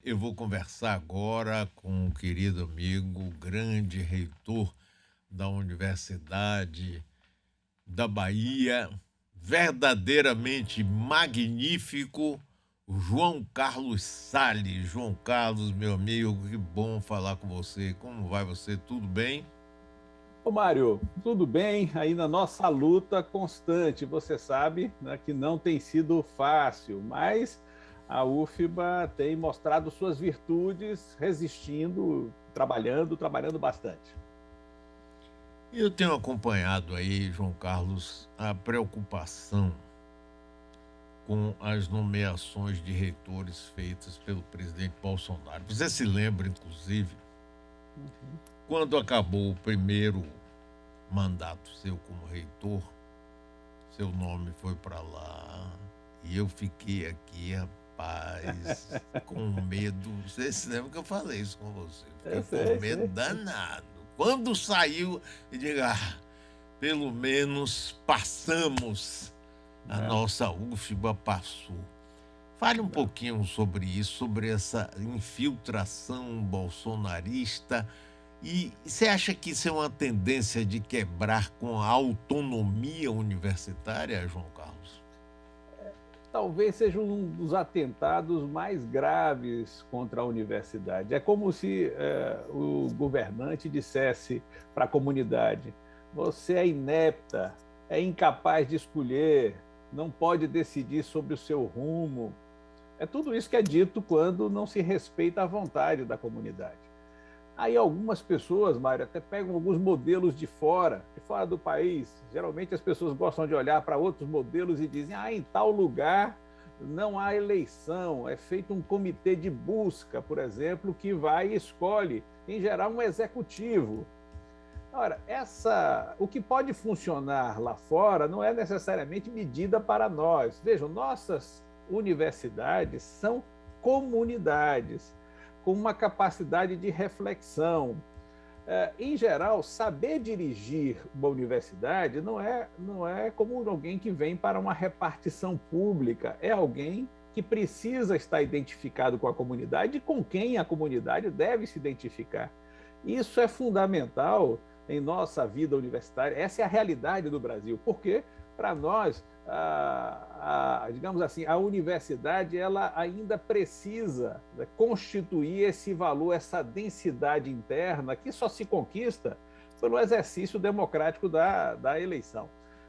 eu vou conversar agora com um querido amigo, o grande reitor da Universidade da Bahia, verdadeiramente magnífico, o João Carlos Salles. João Carlos, meu amigo, que bom falar com você. Como vai você? Tudo bem? Ô Mário, tudo bem? Aí na nossa luta constante, você sabe, né, que não tem sido fácil, mas a UFBA tem mostrado suas virtudes, resistindo, trabalhando bastante. Eu tenho acompanhado aí, João Carlos, a preocupação com as nomeações de reitores feitas pelo presidente Bolsonaro. Você se lembra, inclusive, Uhum. quando acabou o primeiro mandato seu como reitor, seu nome foi para lá e eu fiquei aqui, rapaz, com medo. Você se lembra que eu falei isso com você? Eu Fiquei com sei, medo sei. danado. Quando saiu, eu digo, pelo menos passamos, a É, nossa UFBA passou. Fale um não. pouquinho sobre isso, sobre essa infiltração bolsonarista. E você acha que isso é uma tendência de quebrar com a autonomia universitária, João Carlos? Talvez seja um dos atentados mais graves contra a universidade. É como se o governante dissesse para a comunidade: você é inepta, é incapaz de escolher, não pode decidir sobre o seu rumo. É tudo isso que é dito quando não se respeita a vontade da comunidade. Aí algumas pessoas, Mário, até pegam alguns modelos de fora do país. Geralmente as pessoas gostam de olhar para outros modelos e dizem: em tal lugar não há eleição, é feito um comitê de busca, por exemplo, que vai e escolhe, em geral, um executivo. Ora, o que pode funcionar lá fora não é necessariamente medida para nós. Vejam, nossas universidades são comunidades com uma capacidade de reflexão. Em geral, saber dirigir uma universidade não é como alguém que vem para uma repartição pública, é alguém que precisa estar identificado com a comunidade e com quem a comunidade deve se identificar. Isso é fundamental em nossa vida universitária. Essa é a realidade do Brasil, porque para nós, digamos assim, a universidade ela ainda precisa, né, constituir esse valor, essa densidade interna que só se conquista pelo exercício democrático da eleição.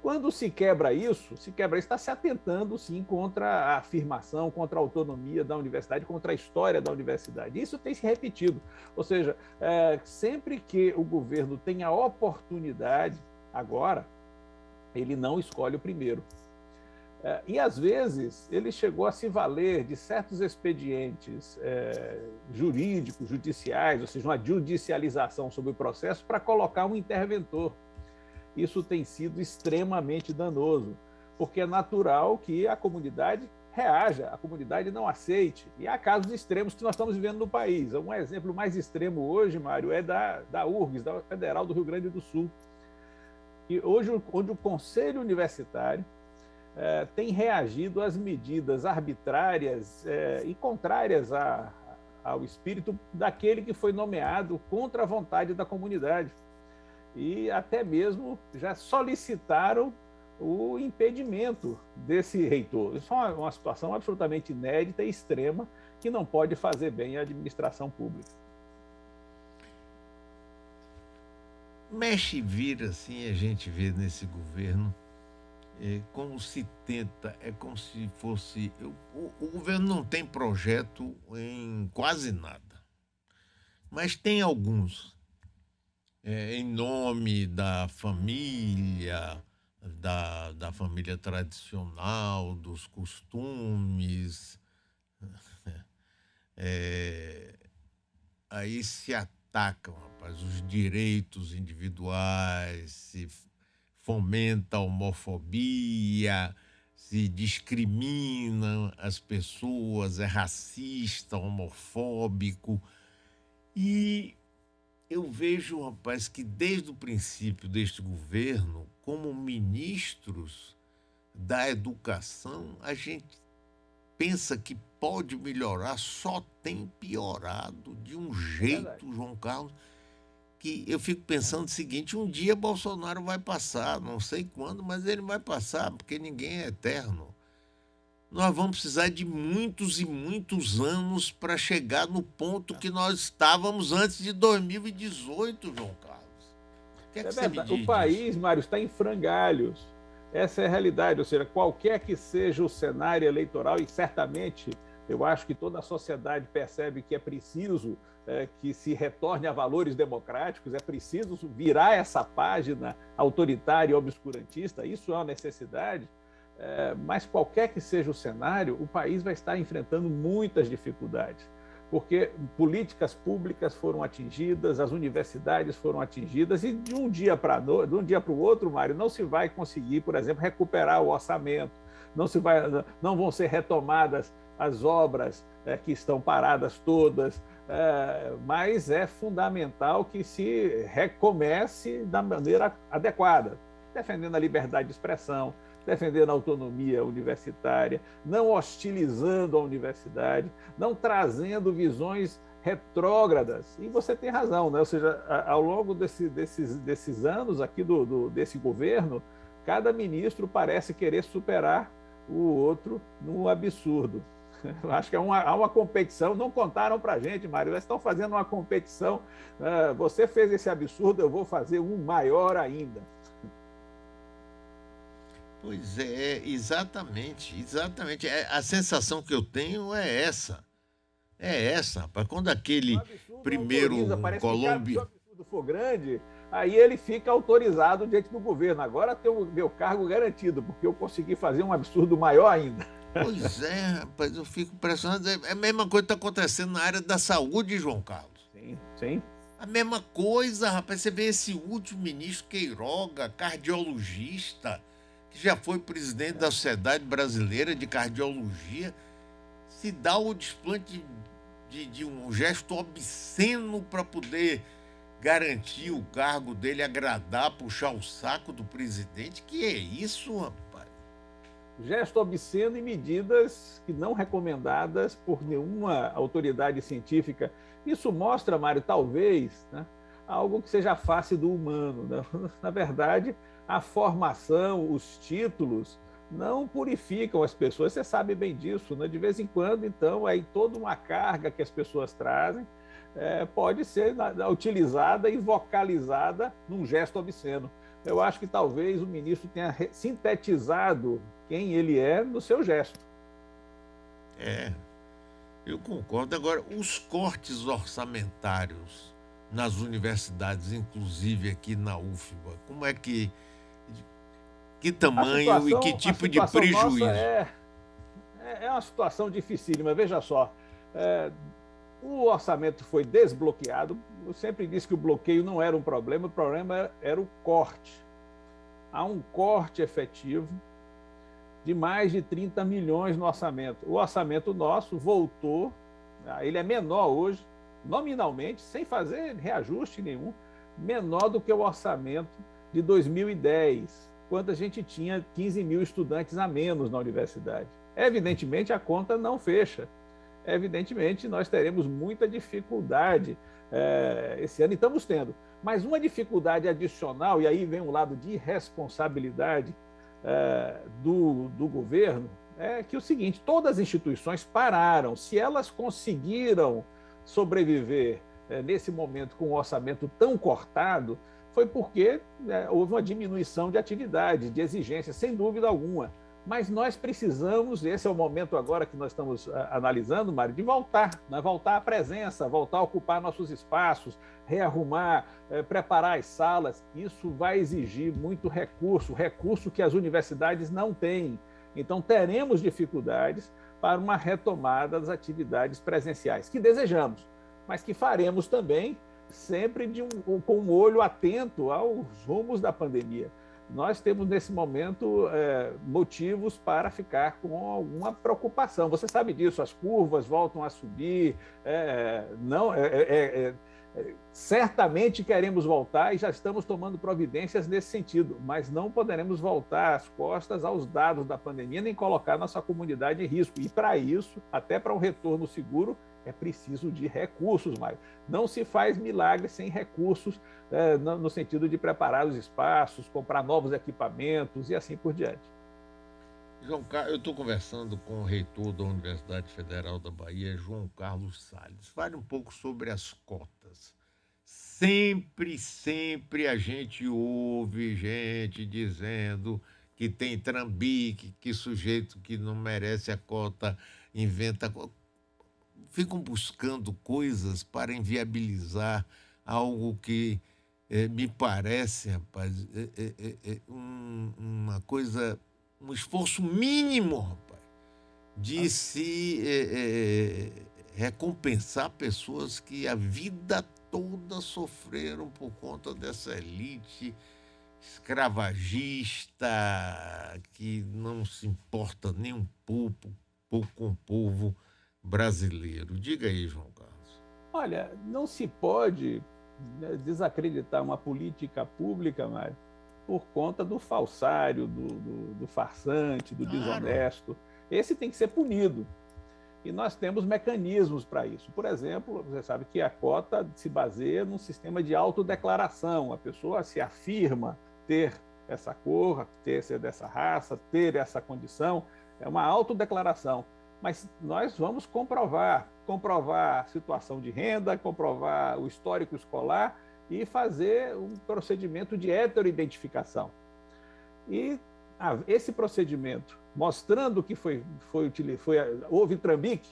Quando se quebra isso, está se atentando sim contra a afirmação, contra a autonomia da universidade, contra a história da universidade. Isso tem se repetido. Ou seja, sempre que o governo tem a oportunidade, agora, ele não escolhe o primeiro. E às vezes ele chegou a se valer de certos expedientes jurídicos, judiciais, ou seja, uma judicialização sobre o processo para colocar um interventor. Isso tem sido extremamente danoso, porque é natural que a comunidade reaja, a comunidade não aceite. E há casos extremos que nós estamos vivendo no país. Um exemplo mais extremo hoje, Mário, é da URGS, da Federal do Rio Grande do Sul. E hoje, onde o Conselho Universitário tem reagido às medidas arbitrárias e contrárias ao espírito daquele que foi nomeado contra a vontade da comunidade. E até mesmo já solicitaram o impedimento desse reitor. Isso é uma situação absolutamente inédita e extrema que não pode fazer bem à administração pública. Mexe e vira assim, a gente vê nesse governo, como se tenta, é como se fosse. O governo não tem projeto em quase nada, mas tem alguns, em nome da família, da família tradicional, dos costumes. é, Aí se atacam, rapaz, os direitos individuais, se fomenta a homofobia, se discrimina as pessoas, é racista, homofóbico. E eu vejo, rapaz, que desde o princípio deste governo, como ministros da educação, a gente pensa que pode melhorar, só tem piorado de um jeito, João Carlos, que eu fico pensando o seguinte: um dia Bolsonaro vai passar, não sei quando, mas ele vai passar, porque ninguém é eterno. Nós vamos precisar de muitos e muitos anos para chegar no ponto que nós estávamos antes de 2018, João Carlos. O que é que você me verdade. diz O disso? país, Mário, está em frangalhos. Essa é a realidade, ou seja, qualquer que seja o cenário eleitoral, e certamente eu acho que toda a sociedade percebe que é preciso que se retorne a valores democráticos, é preciso virar essa página autoritária e obscurantista, isso é uma necessidade, mas qualquer que seja o cenário, o país vai estar enfrentando muitas dificuldades, porque políticas públicas foram atingidas, as universidades foram atingidas, e de um dia para o outro, Mário, não se vai conseguir, por exemplo, recuperar o orçamento, não vão ser retomadas as obras que estão paradas todas, mas é fundamental que se recomece da maneira adequada, defendendo a liberdade de expressão, defendendo a autonomia universitária, não hostilizando a universidade, não trazendo visões retrógradas. E você tem razão, né? Ou seja, ao longo desses anos aqui desse governo, cada ministro parece querer superar o outro num absurdo. Eu acho que há uma competição, não contaram para a gente, Mário, eles estão fazendo uma competição, você fez esse absurdo, eu vou fazer um maior ainda. Pois é, exatamente, exatamente. A sensação que eu tenho é essa. É essa, rapaz. Quando aquele primeiro colombiano... Se o absurdo for grande, aí ele fica autorizado diante do governo. Agora tem o meu cargo garantido, porque eu consegui fazer um absurdo maior ainda. Pois é, rapaz, eu fico impressionado. É a mesma coisa que está acontecendo na área da saúde, João Carlos. Sim, sim. A mesma coisa, rapaz. Você vê esse último ministro Queiroga, cardiologista, que já foi presidente da Sociedade Brasileira de Cardiologia, se dá o desplante de um gesto obsceno para poder garantir o cargo dele, agradar, puxar o saco do presidente. Que é isso, rapaz? Gesto obsceno e medidas que não recomendadas por nenhuma autoridade científica. Isso mostra, Mário, talvez, né, algo que seja a face do humano, né? Na verdade, a formação, os títulos não purificam as pessoas, você sabe bem disso, né? De vez em quando, então, aí toda uma carga que as pessoas trazem pode ser utilizada e vocalizada num gesto obsceno. Eu acho que talvez o ministro tenha sintetizado quem ele é no seu gesto. Eu concordo. Agora, os cortes orçamentários nas universidades, inclusive aqui na UFBA, como é que tamanho e que tipo de prejuízo? É uma situação dificílima. Veja só, o orçamento foi desbloqueado. Eu sempre disse que o bloqueio não era um problema, o problema era o corte. Há um corte efetivo de mais de 30 milhões no orçamento. O orçamento nosso voltou, ele é menor hoje, nominalmente, sem fazer reajuste nenhum, menor do que o orçamento de 2010, quando a gente tinha 15 mil estudantes a menos na universidade. Evidentemente, a conta não fecha. Evidentemente, nós teremos muita dificuldade esse ano, e estamos tendo. Mas uma dificuldade adicional, e aí vem um lado de irresponsabilidade do governo, é que o seguinte: todas as instituições pararam. Se elas conseguiram sobreviver nesse momento com um orçamento tão cortado, foi porque houve uma diminuição de atividade, de exigência, sem dúvida alguma. Mas nós precisamos, esse é o momento agora que nós estamos analisando, Mário, de voltar à presença, voltar a ocupar nossos espaços, rearrumar, preparar as salas. Isso vai exigir muito recurso que as universidades não têm. Então, teremos dificuldades para uma retomada das atividades presenciais, que desejamos, mas que faremos também sempre com um olho atento aos rumos da pandemia. Nós temos, nesse momento, motivos para ficar com alguma preocupação. Você sabe disso, as curvas voltam a subir, Certamente queremos voltar e já estamos tomando providências nesse sentido, mas não poderemos voltar às costas aos dados da pandemia nem colocar nossa comunidade em risco. E para isso, até para um retorno seguro, é preciso de recursos, Mário. Não se faz milagre sem recursos, no sentido de preparar os espaços, comprar novos equipamentos e assim por diante. João Carlos, eu estou conversando com o reitor da Universidade Federal da Bahia, João Carlos Salles. Fale um pouco sobre as cotas. Sempre a gente ouve gente dizendo que tem trambique, que sujeito que não merece a cota inventa. Ficam buscando coisas para inviabilizar algo que me parece, rapaz, uma coisa, um esforço mínimo, rapaz, de se recompensar pessoas que a vida toda sofreram por conta dessa elite escravagista que não se importa nem um pouco com o povo brasileiro. Diga aí, João Carlos. Olha, não se pode, né, desacreditar uma política pública, Mário, por conta do falsário, do farsante, do Claro. desonesto. Esse tem que ser punido. E nós temos mecanismos para isso. Por exemplo, você sabe que a cota se baseia num sistema de autodeclaração. A pessoa se afirma ter essa cor, ser dessa raça, ter essa condição. É uma autodeclaração. Mas nós vamos comprovar a situação de renda, comprovar o histórico escolar e fazer um procedimento de heteroidentificação. E esse procedimento, mostrando que houve trambique,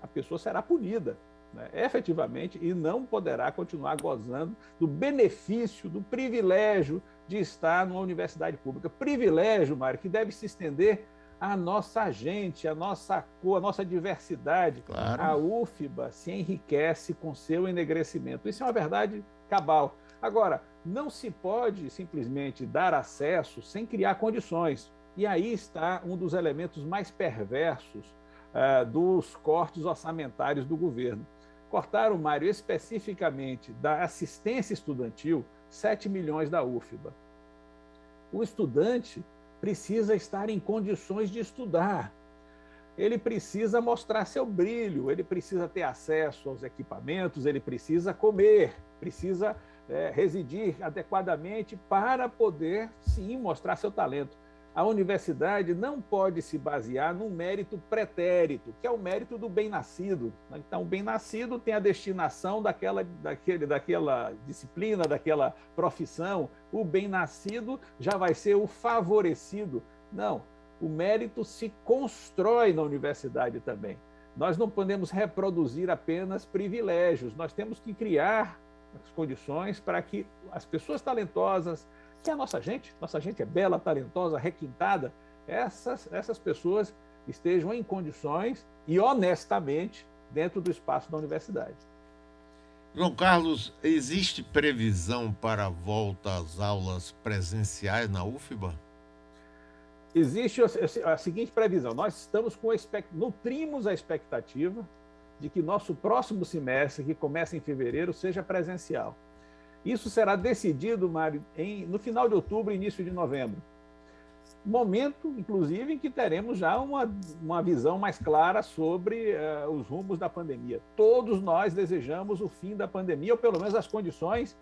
a pessoa será punida, né, efetivamente, e não poderá continuar gozando do benefício, do privilégio de estar numa universidade pública. Privilégio, Mário, que deve se estender à nossa gente, à nossa cor, à nossa diversidade. Claro. A UFBA se enriquece com seu enegrecimento. Isso é uma verdade cabal. Agora, não se pode simplesmente dar acesso sem criar condições. E aí está um dos elementos mais perversos dos cortes orçamentários do governo. Cortaram, Mário, especificamente da assistência estudantil, 7 milhões da UFBA. O estudante precisa estar em condições de estudar. Ele precisa mostrar seu brilho, ele precisa ter acesso aos equipamentos, ele precisa comer, precisa residir adequadamente para poder, sim, mostrar seu talento. A universidade não pode se basear num mérito pretérito, que é o mérito do bem-nascido. Então, o bem-nascido tem a destinação daquela disciplina, daquela profissão. O bem-nascido já vai ser o favorecido. Não, o mérito se constrói na universidade também. Nós não podemos reproduzir apenas privilégios, nós temos que criar as condições para que as pessoas talentosas, que é a nossa gente é bela, talentosa, requintada, essas pessoas estejam em condições e honestamente dentro do espaço da universidade. João Carlos, existe previsão para a volta às aulas presenciais na UFBA? Existe a seguinte previsão: nós nutrimos a expectativa de que nosso próximo semestre, que começa em fevereiro, seja presencial. Isso será decidido, Mário, no final de outubro, início de novembro. Momento, inclusive, em que teremos já uma visão mais clara sobre os rumos da pandemia. Todos nós desejamos o fim da pandemia, ou pelo menos as condições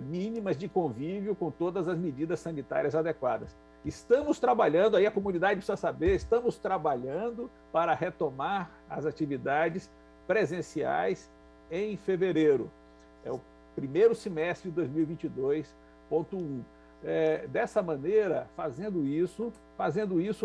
mínimas de convívio com todas as medidas sanitárias adequadas. Estamos trabalhando, aí a comunidade precisa saber, estamos trabalhando para retomar as atividades presenciais em fevereiro. É o primeiro semestre de 2022.1. Dessa maneira, fazendo isso,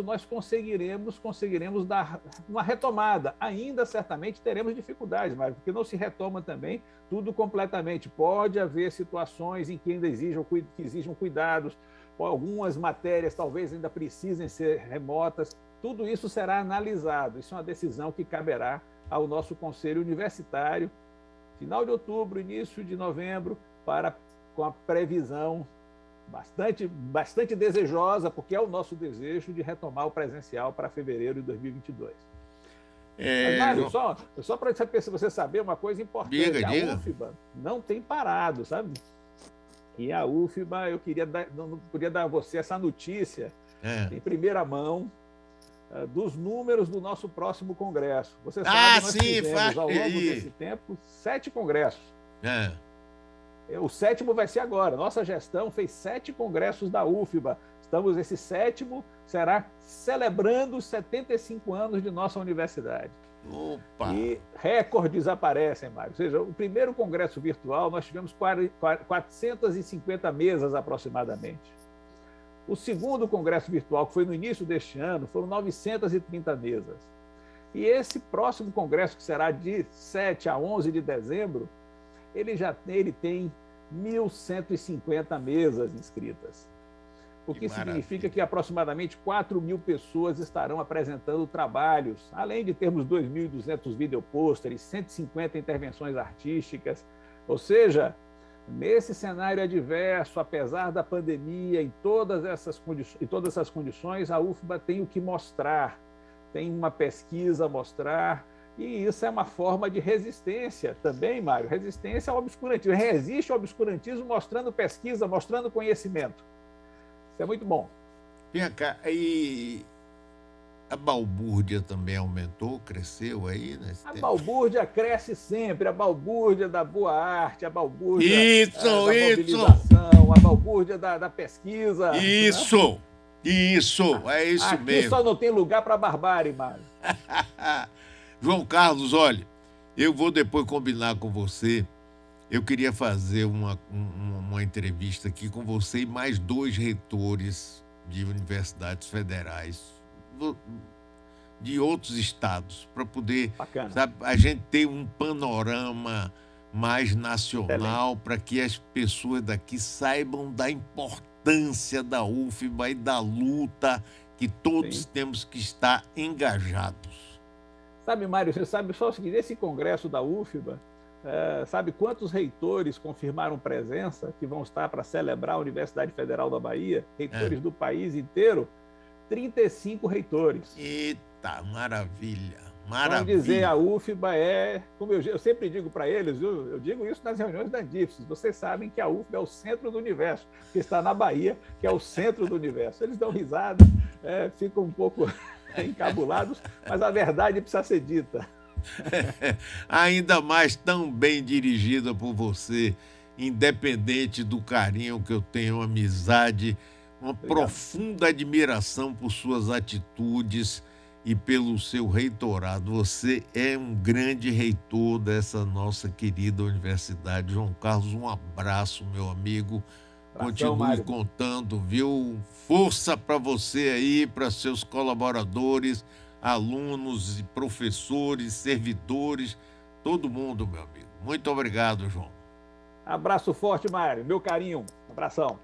nós conseguiremos dar uma retomada. Ainda certamente teremos dificuldades, mas porque não se retoma também tudo completamente. Pode haver situações em que ainda exijam cuidados, algumas matérias talvez ainda precisem ser remotas. Tudo isso será analisado. Isso é uma decisão que caberá ao nosso Conselho Universitário, final de outubro, início de novembro, com a previsão bastante desejosa, porque é o nosso desejo de retomar o presencial para fevereiro de 2022. Mas, Mário, só para você saber uma coisa importante, diga. A UFBA não tem parado, sabe? E a UFBA, não podia dar a você essa notícia em primeira mão dos números do nosso próximo congresso. Você sabe, nós fizemos ao longo desse tempo 7 congressos. O 7º vai ser agora. Nossa gestão fez 7 congressos da UFBA. Esse 7º será celebrando os 75 anos de nossa universidade. Opa! E recordes aparecem, Mário. Ou seja, o primeiro congresso virtual nós tivemos 450 mesas aproximadamente. O segundo congresso virtual, que foi no início deste ano, foram 930 mesas. E esse próximo congresso, que será de 7 a 11 de dezembro, ele tem 1.150 mesas inscritas. O que significa que aproximadamente 4.000 pessoas estarão apresentando trabalhos, além de termos 2.200 videopôsteres, 150 intervenções artísticas. Ou seja, nesse cenário adverso, apesar da pandemia, em todas essas condições, a UFBA tem o que mostrar, tem uma pesquisa a mostrar, e isso é uma forma de resistência também, Mário, resistência ao obscurantismo. Resiste ao obscurantismo mostrando pesquisa, mostrando conhecimento. Isso é muito bom. Vem cá, e a balbúrdia também aumentou, cresceu aí? A balbúrdia cresce sempre, a balbúrdia da boa arte, a balbúrdia da mobilização, a balbúrdia da pesquisa. Isso, né? É isso aqui mesmo. Aqui só não tem lugar para barbárie, Mário. João Carlos, olha, eu vou depois combinar com você. Eu queria fazer uma entrevista aqui com você e mais 2 reitores de universidades federais de outros estados, para poder, sabe, a gente ter um panorama mais nacional, para que as pessoas daqui saibam da importância da UFBA e da luta que todos temos que estar engajados. Sabe, Mário, você sabe só o seguinte, esse congresso da UFBA, sabe quantos reitores confirmaram presença que vão estar para celebrar a Universidade Federal da Bahia? Reitores do país inteiro? 35 reitores. Eita, maravilha. Vamos dizer, a UFBA como eu sempre digo para eles, eu digo isso nas reuniões da Andifes, vocês sabem que a UFBA é o centro do universo, que está na Bahia, que é o centro do universo. Eles dão risada, ficam um pouco encabulados, mas a verdade precisa ser dita. Ainda mais tão bem dirigida por você, independente do carinho que eu tenho, amizade, uma profunda admiração por suas atitudes e pelo seu reitorado. Você é um grande reitor dessa nossa querida universidade. João Carlos, um abraço, meu amigo. Continue contando, viu? Força para você aí, para seus colaboradores, alunos e professores, servidores, todo mundo, meu amigo. Muito obrigado, João. Abraço forte, Mário. Meu carinho. Abração.